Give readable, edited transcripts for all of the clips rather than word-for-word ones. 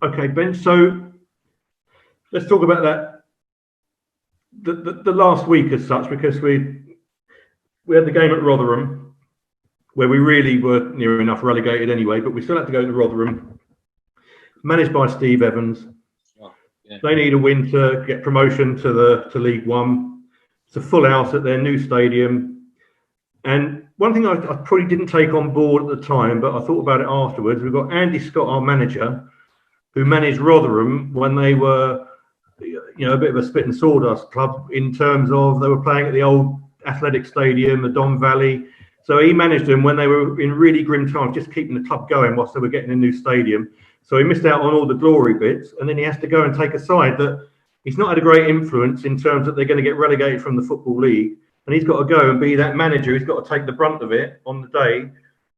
Okay, Ben. So let's talk about that. The last week as such, because we had the game at Rotherham where we really were near enough relegated anyway, but we still had to go to Rotherham, managed by Steve Evans. Oh, yeah. They need a win to get promotion to League One. It's a full house at their new stadium. And one thing I probably didn't take on board at the time, but I thought about it afterwards. We've got Andy Scott, our manager, who managed Rotherham when they were, a bit of a spit and sawdust club in terms of they were playing at the old athletic stadium, the Don Valley. So he managed them when they were in really grim times, just keeping the club going whilst they were getting a new stadium. So he missed out on all the glory bits, and then he has to go and take a side that he's not had a great influence in terms that they're going to get relegated from the Football League. And he's got to go and be that manager. He's got to take the brunt of it on the day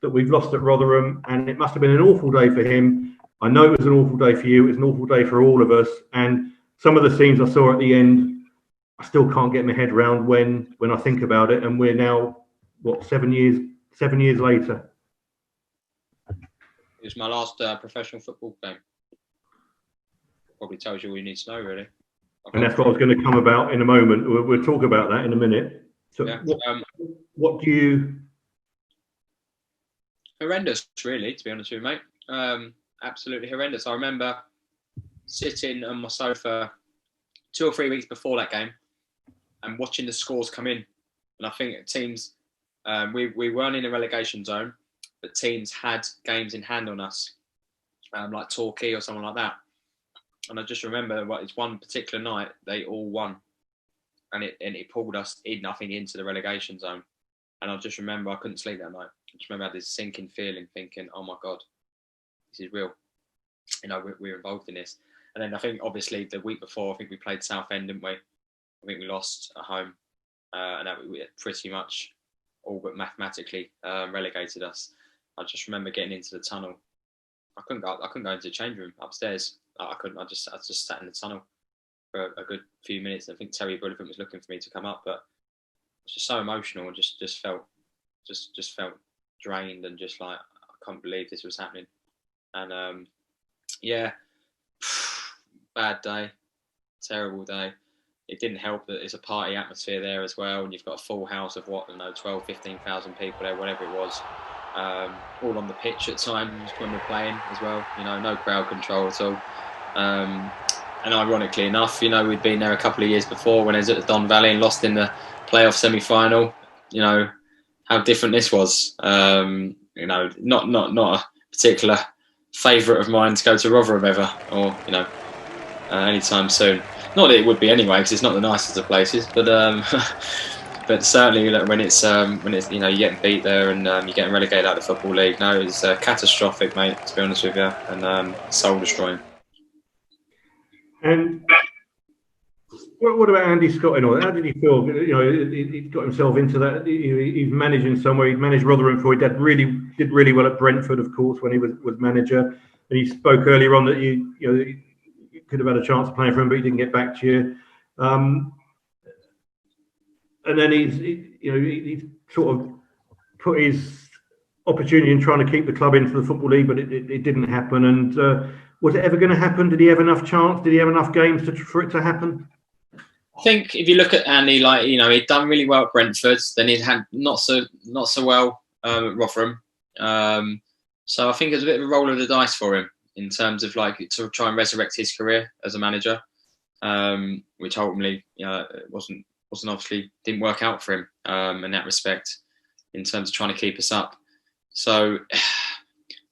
that we've lost at Rotherham. And it must have been an awful day for him. I know it was an awful day for you. It was an awful day for all of us. And some of the scenes I saw at the end, I still can't get my head around when I think about it. And we're now, 7 years later. It was my last professional football game. Probably tells you all you need to know, really. And that's what I was going to come about in a moment. We'll talk about that in a minute. So yeah. What do you... Horrendous, really, to be honest with you, mate. Absolutely horrendous. I remember sitting on my sofa 2 or 3 weeks before that game and watching the scores come in. And I think teams, we weren't in a relegation zone, but teams had games in hand on us, like Torquay or someone like that. And I just remember it's one particular night they all won, and it pulled us in, I think, into the relegation zone. And I just remember I couldn't sleep that night. I just remember I had this sinking feeling, thinking, "Oh my God, this is real." We're involved in this. And then I think, obviously, the week before, I think we played Southend, didn't we? I think we lost at home, and that we pretty much all but mathematically relegated us. I just remember getting into the tunnel. I couldn't go into the change room upstairs. I couldn't. I just sat in the tunnel for a good few minutes. I think Terry Bullivan was looking for me to come up, but it was just so emotional. Just felt drained and just like I can't believe this was happening. And yeah, bad day, terrible day. It didn't help that it's a party atmosphere there as well, and you've got a full house of 12, 15,000 people there, whatever it was. All on the pitch at times when we're playing as well. No crowd control at all. And ironically enough, we'd been there a couple of years before when I was at the Don Valley and lost in the playoff semi-final. How different this was. Not a particular favourite of mine to go to Rotherham ever, or anytime soon. Not that it would be anyway, because it's not the nicest of places, but but certainly when it's you're getting beat there and you're getting relegated out of the Football League. No, it's catastrophic, mate. To be honest with you, and soul destroying. And what about Andy Scott and all that? How did he feel? He got himself into that. He's managing somewhere. He managed Rotherham before. He did really well at Brentford, of course, when he was manager. And he spoke earlier on that you could have had a chance of playing for him, but he didn't get back to you. And then he's sort of put his opportunity in trying to keep the club into the Football League, but it didn't happen. And was it ever going to happen? Did he have enough chance? Did he have enough games for it to happen? I think if you look at Andy, he'd done really well at Brentford, then he'd had not so well at Rotherham. So I think it was a bit of a roll of the dice for him in terms of to try and resurrect his career as a manager, which ultimately wasn't obviously didn't work out for him in that respect in terms of trying to keep us up. So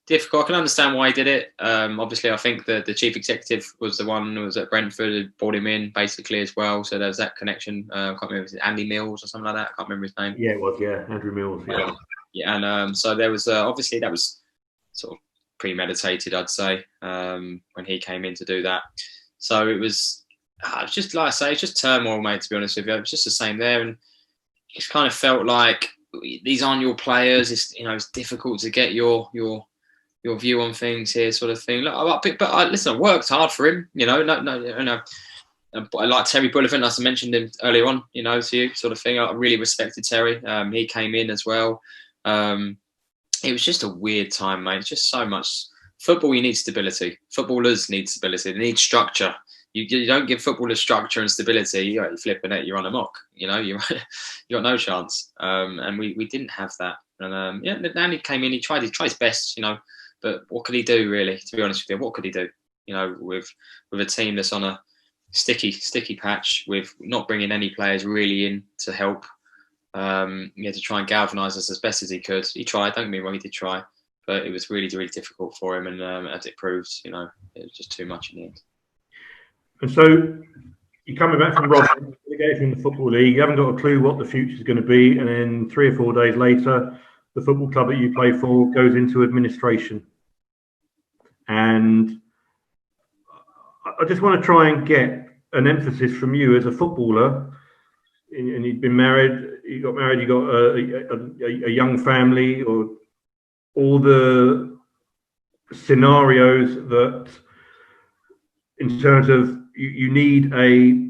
difficult. I can understand why he did it. Obviously, I think the chief executive was the one who was at Brentford who brought him in basically as well. So there was that connection. I can't remember, was it Andy Mills or something like that? I can't remember his name. Yeah, it was. Yeah, Andrew Mills. Yeah. Yeah, and so there was obviously that was sort of premeditated, I'd say, when he came in to do that. So it was just like I say, it's just turmoil, mate. To be honest with you, it was just the same there, and it's kind of felt like these aren't your players. It's difficult to get your view on things here, sort of thing. But listen, I worked hard for him. I like Terry Bullivan, as I mentioned him earlier on. To you, sort of thing. I really respected Terry. He came in as well. It was just a weird time, mate. Just so much football, you need stability. Footballers need stability. They need structure. You don't give footballers structure and stability. You're flipping it. You're on a mock. You got no chance. And we didn't have that. And then he came in. He tried his best. But what could he do really? To be honest with you, what could he do? With a team that's on a sticky patch, with not bringing any players really in to help. He had to try and galvanise us as best as he could. He tried. Don't get me wrong. He did try, but it was really, really difficult for him. And as it proved, it was just too much in the end. And so you're coming back from relegation in the Football League. You haven't got a clue what the future is going to be. And then 3 or 4 days later, the football club that you play for goes into administration. And I just want to try and get an emphasis from you as a footballer. And you've been married, you got a young family, or all the scenarios that, in terms of, you need a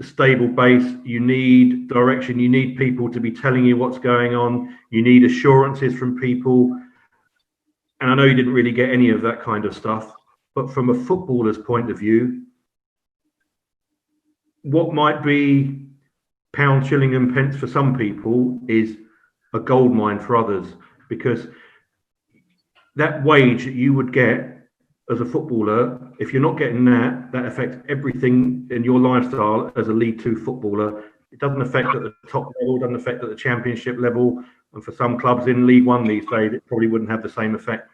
stable base, you need direction, you need people to be telling you what's going on, you need assurances from people. And I know you didn't really get any of that kind of stuff, but from a footballer's point of view, what might be pound, shilling and pence for some people is a goldmine for others, because that wage that you would get as a footballer, if you're not getting that affects everything in your lifestyle as a League Two footballer. It doesn't affect at the top level, doesn't affect at the Championship level, and for some clubs in League One these days, it probably wouldn't have the same effect.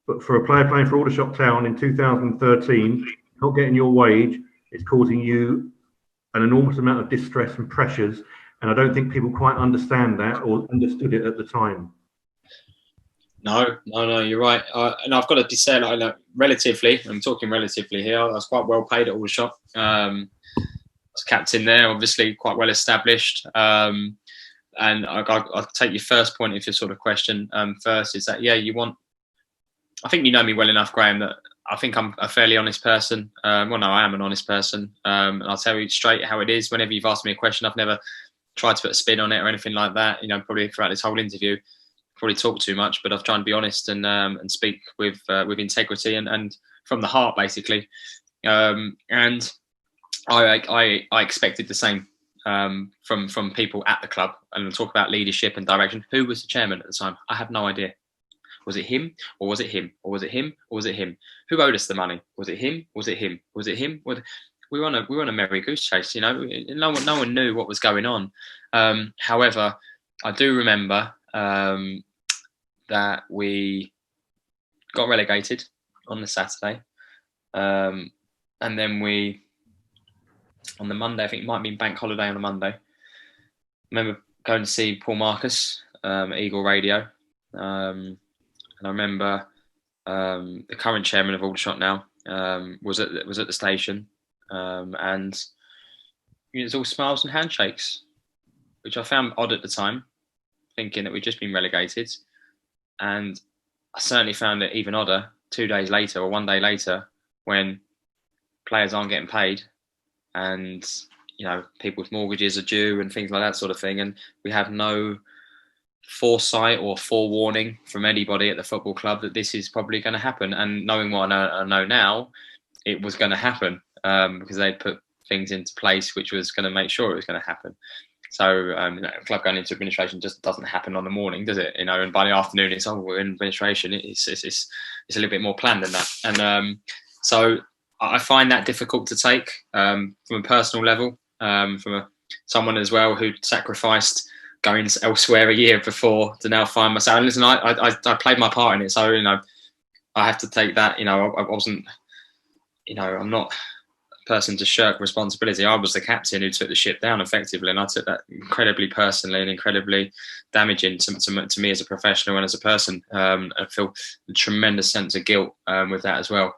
But for a player playing for Aldershot Town in 2013, not getting your wage, it's causing you an enormous amount of distress and pressures, and I don't think people quite understand that or understood it at the time. No, you're right. And I've got to be said, relatively, I'm talking relatively here, I was quite well paid at Aldershot. I was captain there, obviously quite well established. And I'll take your first point of your sort of question first, is that, I think you know me well enough, Graham, that I think I'm a fairly honest person. I am an honest person. And I'll tell you straight how it is. Whenever you've asked me a question, I've never tried to put a spin on it or anything like that. Probably throughout this whole interview, probably talk too much, but I've tried to be honest and speak with integrity and from the heart, basically. And I expected the same from people at the club. And we'll talk about leadership and direction. Who was the chairman at the time? I have no idea. Was it him, or was it him, or was it him, or was it him? Who owed us the money? Was it him? Was it him? Was it him? We were on a merry goose chase. No one knew what was going on. However, I do remember that we got relegated on the Saturday, and then on the Monday, I think it might have been bank holiday on a Monday. I remember going to see Paul Marcus at Eagle Radio. And I remember the current chairman of Aldershot now was at the station, and it was all smiles and handshakes, which I found odd at the time, thinking that we'd just been relegated. And I certainly found it even odder 2 days later or 1 day later, when players aren't getting paid, and people's mortgages are due and things like that sort of thing, and we have no foresight or forewarning from anybody at the football club that this is probably going to happen. And knowing what I know now, it was going to happen, because they'd put things into place which was going to make sure it was going to happen. So a club going into administration just doesn't happen on the morning, does it? And by the afternoon it's, we're in administration. It's a little bit more planned than that. And so I find that difficult to take from a personal level, from someone as well who sacrificed going elsewhere a year before to now find myself. And listen, I played my part in it, so I have to take that. I wasn't, I'm not a person to shirk responsibility. I was the captain who took the ship down effectively, and I took that incredibly personally and incredibly damaging to me as a professional and as a person. I feel a tremendous sense of guilt with that as well.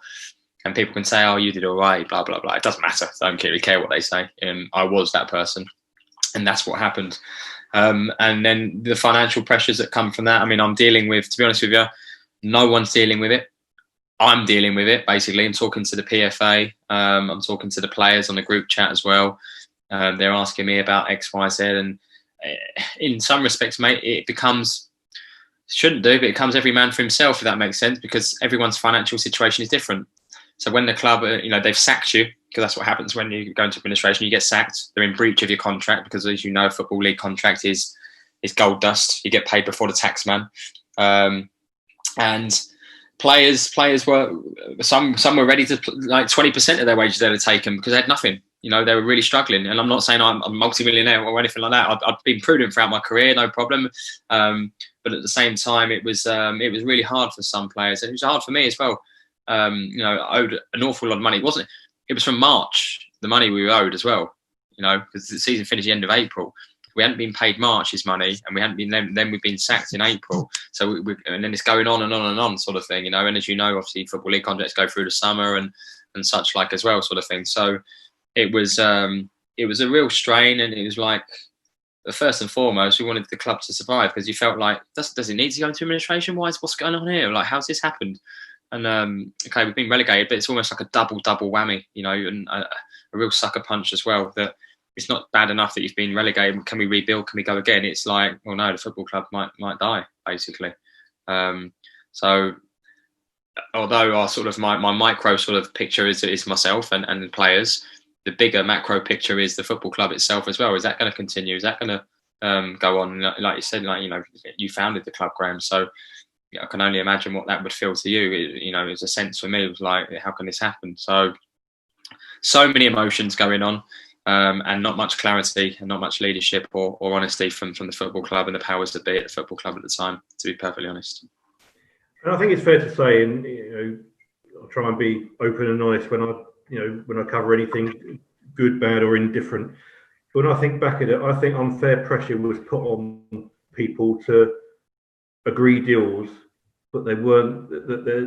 And people can say, "Oh, you did all right," blah blah blah. It doesn't matter. I don't really care what they say. I was that person, and that's what happened. And then the financial pressures that come from that. I mean, I'm dealing with, to be honest with you, no one's dealing with it. I'm dealing with it, basically. I'm talking to the PFA. I'm talking to the players on the group chat as well. They're asking me about X, Y, Z. And in some respects, mate, it becomes Shouldn't do, but it comes every man for himself, if that makes sense, because everyone's financial situation is different. So when the club, they've sacked you, because that's what happens when you go into administration, you get sacked. They're in breach of your contract because, as you know, a Football League contract is gold dust. You get paid before the tax man. And players were, some were ready to, like 20% of their wages they were taken because they had nothing. They were really struggling. And I'm not saying I'm a multi-millionaire or anything like that. I've been prudent throughout my career, no problem. But at the same time, it was really hard for some players, and it was hard for me as well. I owed an awful lot of money. It was from March, the money we owed as well. Because the season finished the end of April. We hadn't been paid March's money, and we hadn't been then we've been sacked in April. So and then it's going on and on and on, sort of thing. And as you know, obviously Football League contracts go through the summer and such like as well, sort of thing. So it was a real strain, and it was like, first and foremost, we wanted the club to survive, because you felt like, does it need to go into administration? What's going on here? Like, how's this happened? And okay, we've been relegated, but it's almost like a double whammy, and a real sucker punch as well. That it's not bad enough that you've been relegated. Can we rebuild? Can we go again? It's like, well, no, the football club might die, basically. So although our sort of my micro sort of picture is myself and the players, the bigger macro picture is the football club itself as well. Is that going to continue? Is that going to go on? Like you said, you founded the club, Graham. So I can only imagine what that would feel to you. It was a sense for me. It was like, how can this happen? So many emotions going on, and not much clarity and not much leadership or honesty from the football club and the powers that be at the football club at the time, to be perfectly honest. And I think it's fair to say, and I'll try and be open and honest when I cover anything good, bad, or indifferent. But when I think back at it, I think unfair pressure was put on people to agree deals, but they weren't.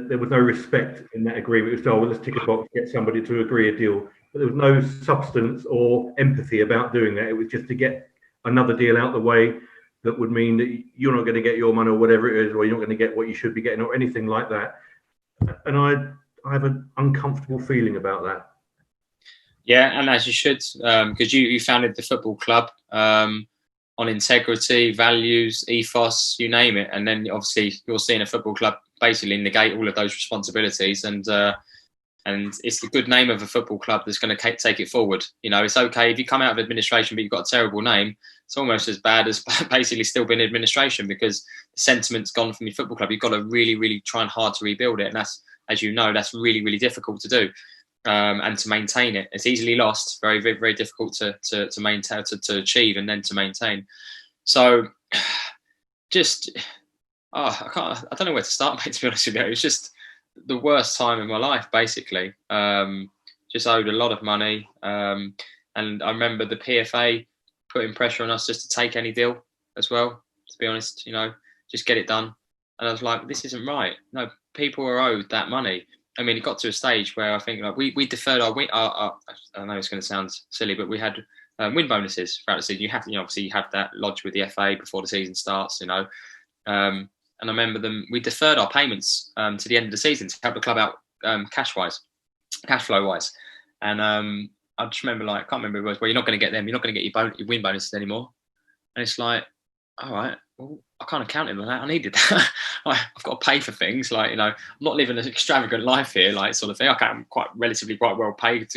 There was no respect in that agreement. It was, well, let's tick a box, get somebody to agree a deal, but there was no substance or empathy about doing that. It was just to get another deal out the way that would mean that you're not going to get your money or whatever it is, or you're not going to get what you should be getting or anything like that. And I have an uncomfortable feeling about that. Yeah, and as you should, because you founded the football club on integrity, values, ethos, you name it. And then obviously you're seeing a football club basically negate all of those responsibilities. And it's the good name of a football club that's going to take it forward. It's okay if you come out of administration but you've got a terrible name. It's almost as bad as basically still being in administration, because the sentiment's gone from your football club. You've got to really, really try hard to rebuild it. And that's, as you know, that's really, really difficult to do. And to maintain it, it's easily lost. Very, very, very difficult to maintain, to achieve, and then to maintain. So, I don't know where to start, mate. To be honest with you, it was just the worst time in my life, basically. Just owed a lot of money, and I remember the PFA putting pressure on us just to take any deal as well. To be honest, just get it done. And I was like, this isn't right. No, people are owed that money. I mean, it got to a stage where I think we deferred our win. I know it's going to sound silly, but we had win bonuses throughout the season. You have to, obviously, you have that lodged with the FA before the season starts. And I remember we deferred our payments to the end of the season to help the club out cash flow wise. And I just remember, I can't remember it was, well, you're not going to get them. You're not going to get your win bonuses anymore. And it's like, all right, well, I can't account on that. I needed that. I've got to pay for things. I'm not living an extravagant life here, sort of thing. I'm quite well paid,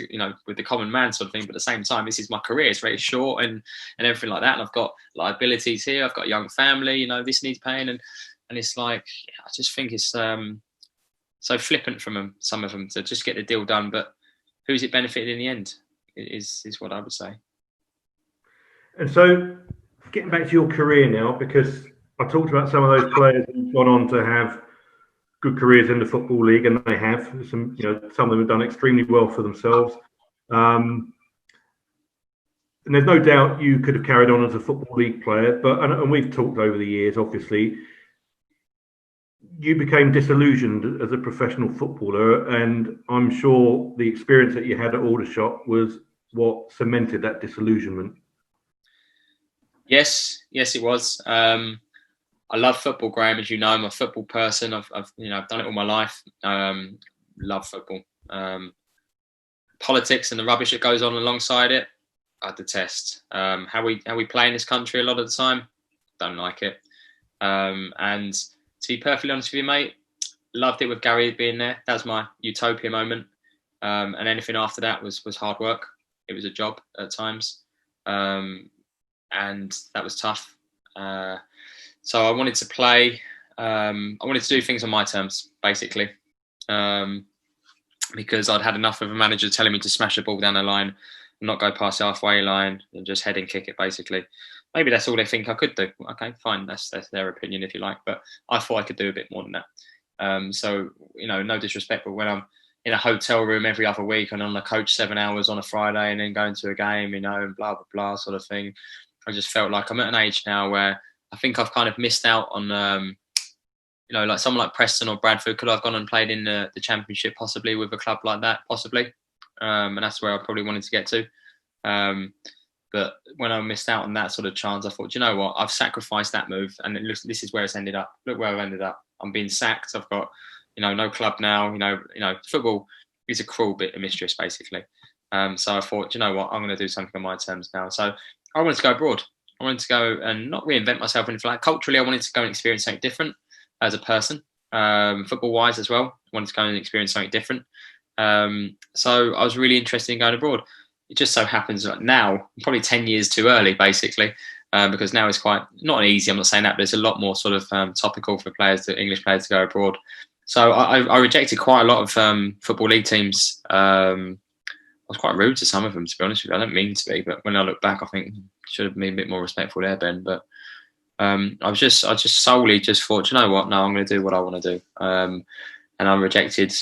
with the common man sort of thing. But at the same time, this is my career. It's very short and everything like that. And I've got liabilities here. I've got a young family. This needs paying. And it's like, I just think it's so flippant from some of them to just get the deal done. But who's it benefited in the end is what I would say. And so, getting back to your career now, because I talked about some of those players who've gone on to have good careers in the Football League, and they have. Some of them have done extremely well for themselves. And there's no doubt you could have carried on as a Football League player, and we've talked over the years, obviously, you became disillusioned as a professional footballer, and I'm sure the experience that you had at Aldershot was what cemented that disillusionment. Yes, it was. I love football, Graham. As you know, I'm a football person. I've done it all my life. Love football. Politics and the rubbish that goes on alongside it, I detest. How we play in this country a lot of the time, don't like it. And to be perfectly honest with you, mate, loved it with Gary being there. That was my utopia moment. And anything after that was hard work. It was a job at times. And that was tough. So I wanted to play. I wanted to do things on my terms, basically. Because I'd had enough of a manager telling me to smash a ball down the line and not go past the halfway line and just head and kick it, basically. Maybe that's all they think I could do. Okay, fine. That's their opinion, if you like. But I thought I could do a bit more than that. So, no disrespect, but when I'm in a hotel room every other week and on the coach 7 hours on a Friday and then going to a game, and blah, blah, blah sort of thing, I just felt like I'm at an age now where I think I've kind of missed out on, like someone like Preston or Bradford. Could I have gone and played in the Championship possibly with a club like that? Possibly. And that's where I probably wanted to get to. But when I missed out on that sort of chance, I thought, you know what? I've sacrificed that move, and this is where it's ended up. Look where I've ended up. I'm being sacked. I've got, no club now. Football is a cruel bit of mistress, basically. So I thought, you know what? I'm going to do something on my terms now. So I wanted to go abroad. I wanted to go and not reinvent myself or anything like that. Culturally, I wanted to go and experience something different as a person, football-wise as well. I wanted to go and experience something different. So I was really interested in going abroad. It just so happens that now, probably 10 years too early, basically, because now it's quite, not easy, I'm not saying that, but it's a lot more sort of topical for English players to go abroad. So I rejected quite a lot of Football League teams. I was quite rude to some of them, to be honest with you. I don't mean to be, but when I look back, I think I should have been a bit more respectful there, Ben. But I just solely thought, you know what? No, I'm going to do what I want to do. And I'm rejected.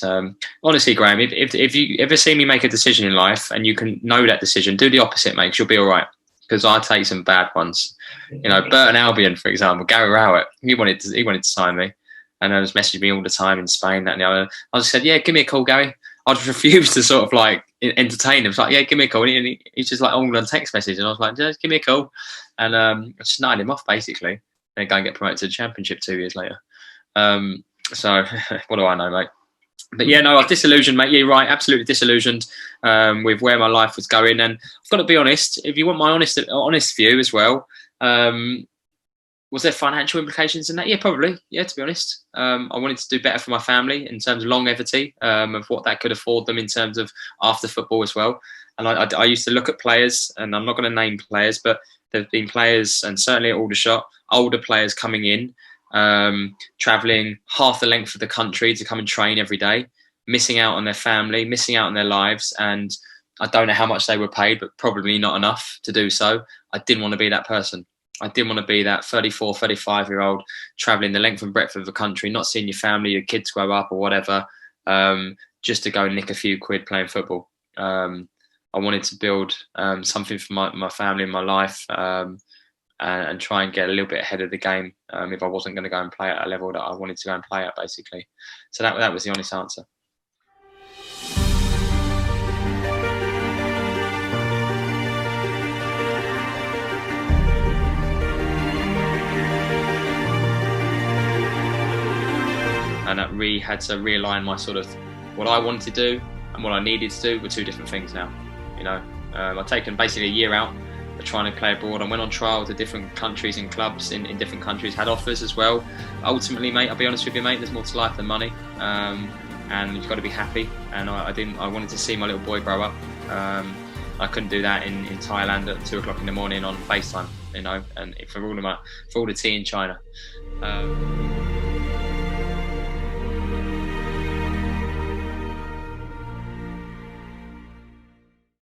Honestly, Graham, if you ever see me make a decision in life and you can know that decision, do the opposite, mate. 'Cause you'll be all right. Because I take some bad ones. Burton Albion, for example, Gary Rowett, he wanted to sign me, and he was messaging me all the time in Spain. That and the other. I just said, yeah, give me a call, Gary. I just refused to sort of like entertain him. It's like, yeah, give me a call. And he's just like all on text message, and I was like, just give me a call, and I just snarled him off basically, and go and get promoted to the Championship 2 years later. So what do I know, mate? But yeah, no, I was disillusioned, mate. You're right, absolutely disillusioned with where my life was going. And I've got to be honest, if you want my honest view as well, was there financial implications in that? Yeah, probably. Yeah, to be honest. I wanted to do better for my family in terms of longevity, of what that could afford them in terms of after football as well. And I used to look at players, and I'm not going to name players, but there have been players, and certainly at Aldershot, older players coming in, travelling half the length of the country to come and train every day, missing out on their family, missing out on their lives. And I don't know how much they were paid, but probably not enough to do so. I didn't want to be that person. I didn't want to be that 34, 35-year-old travelling the length and breadth of the country, not seeing your family, your kids grow up or whatever, just to go and nick a few quid playing football. I wanted to build something for my family and my life, and try and get a little bit ahead of the game if I wasn't going to go and play at a level that I wanted to go and play at, basically. So that was the honest answer. And that really had to realign my sort of what I wanted to do and what I needed to do were two different things now. I've taken basically a year out for trying to play abroad. I went on trial to different countries and clubs in different countries, had offers as well. Ultimately, mate, I'll be honest with you, mate, there's more to life than money. And you've got to be happy. And I wanted to see my little boy grow up. I couldn't do that in Thailand at 2 o'clock in the morning on FaceTime, and for all the tea in China.